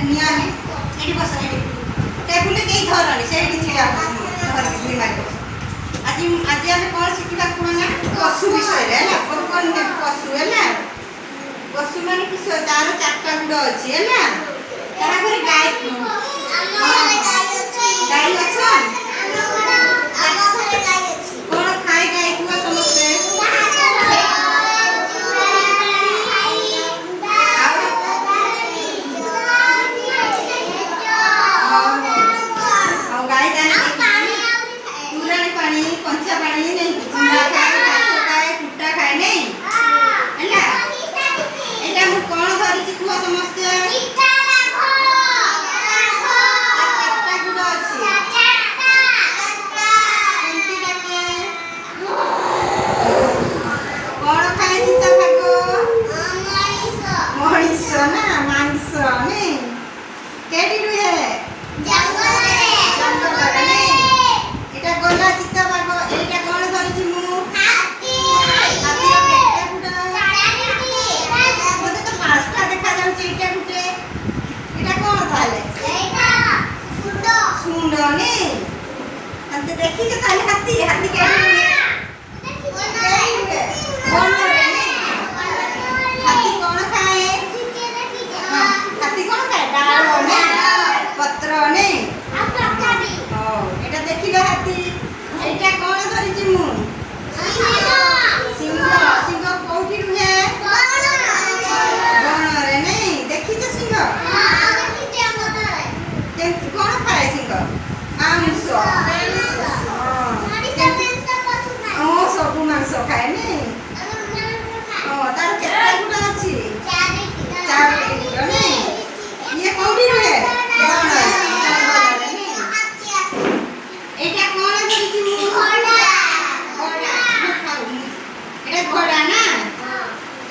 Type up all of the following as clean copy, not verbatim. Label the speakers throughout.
Speaker 1: नियानी AD बस AD table के धरनी से एडी छिया धर के मार आज आज हम कोन शिखिबा कोना पशु विषय रे ना कोन पशु है ना पशु माने कि तार चारटा गुड़ अछि है ना तारा घरे गाय गाय अछि कोन खाए गाय कुआ समझते कंचा पानी नहीं चूड़ा खाए घास खाए कुट्टा खाए नहीं हैला एटा मु कोन धरि छी कुआ समझते चिट्टा लागो चिट्टा गुड अछि केंती लागे कोन खाए चिट्टा भागो मणिस ना मांस नहीं केडी रुहे जंगल रे नहीं एटा गोला चिट्टा भागो एटा कोन धरि छी मु हाथी हाथी रो केटा गुड मते तो पांचटा देखा जाउ छी एटा गुटे एटा कोन ताले एटा सुंड नहीं अंते देखि जे ताले हाथी हाथी केडी कोन रे नहीं हाथी कोन खाए हाथी कोन खाए डाल नहीं पत्र नहीं एटा देखिलो हाथी एटा कोन धरि छी मु सिंह सिंह कोठी रुहे बन रे नहीं देखि छ सिंह कोन खाए सिंह मांस ओ सब मांस खाए नहीं तार केटा गुड अछि चार गुड नहीं ये कोठी रुहे बन रे एटा कोन धरि छी मु घोड़ा ना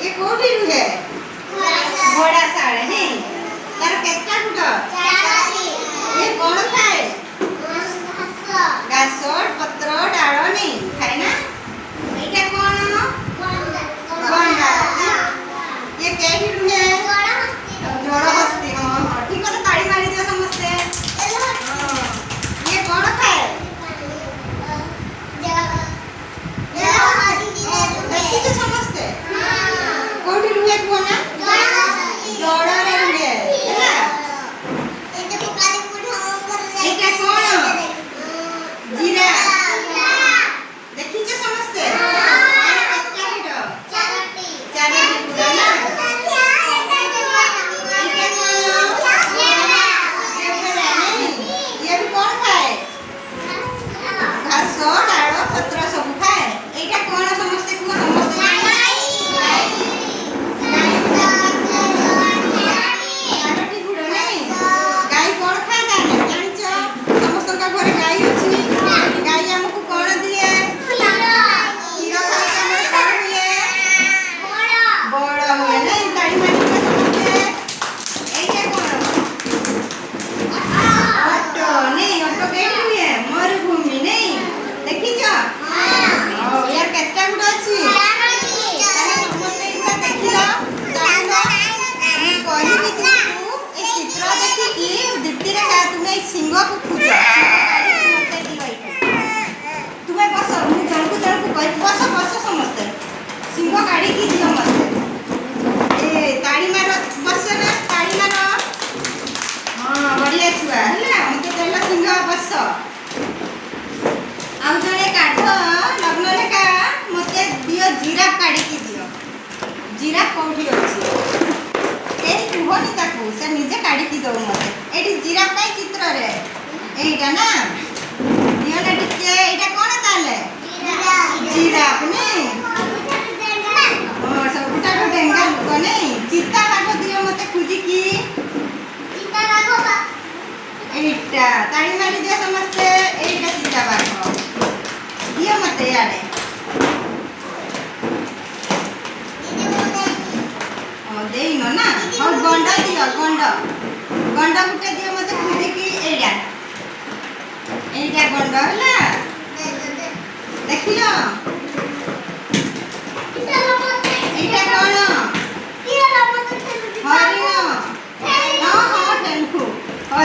Speaker 1: ये कोठी रुहे घोड़ा साड़े नहीं तार केटा गुड ये कोन खाए घास पत्र डाल नहीं खाए ना एटा कोन गंडा ये केठी रुहे जड़ हस्ती हां ठीक है ताड़ी मारी दियो समझते ये कोन खाए देखि छ समझते कोठी रुहे कोना जड़ रे रुहे हैला एटा कोन जीरा देखि छ समझते केटा गुड चारटी गुड ना ये भी कौन खाए घास डाल पत्र सब खाए एटा कोन समझते को समझते चारटी गुड नहीं गाय कोन खाए ताने जानिछ समस्त का घरे गाय अछि गाय हमकु कोन दिए कीड़ा खाए हमर कोन हुए बड़ हुए नहीं गाड़ी मारी के समझते एटा कोन ऑटो नहीं ऑटो केडी हुए मरुभूमि नहीं देखि छ हां यार केटा गुड अछि ताने समझते इटा देखिलो ताने कहि कि तू ए चित्र देखि कि दीप्ति रे का तुमे सिंह को खोज तुम्हें बस मु जणको कहि बस समझते सिंह गाड़ी की दियो मते ए ताड़ी मारो बस ना ताड़ी मारो हां बढ़िया छुआ हैला मते देला सिंह बस आउ जणे काढ लग्न रे का मते दियो जिराफ काढी की दियो जिराफ कोठी अछि एही कुहनी ताकू से निजे काढी की दो मते एठी जिराफ काई चित्र रे एइटा ना दियो ना टिके एइटा कोन ताले जिराफ नहीं हां सबटा तो डेंगा लोक नहीं चिता बाघ दियो मते खुजी की चिता बाघ एइटा ताड़ी मारी दियो समझते एइटा चिता बाघ दियो मते याडे देई न ना और गंडा दियो गंडा गुटे दियो मते खुजी की एइटा गंडा होला देखिलो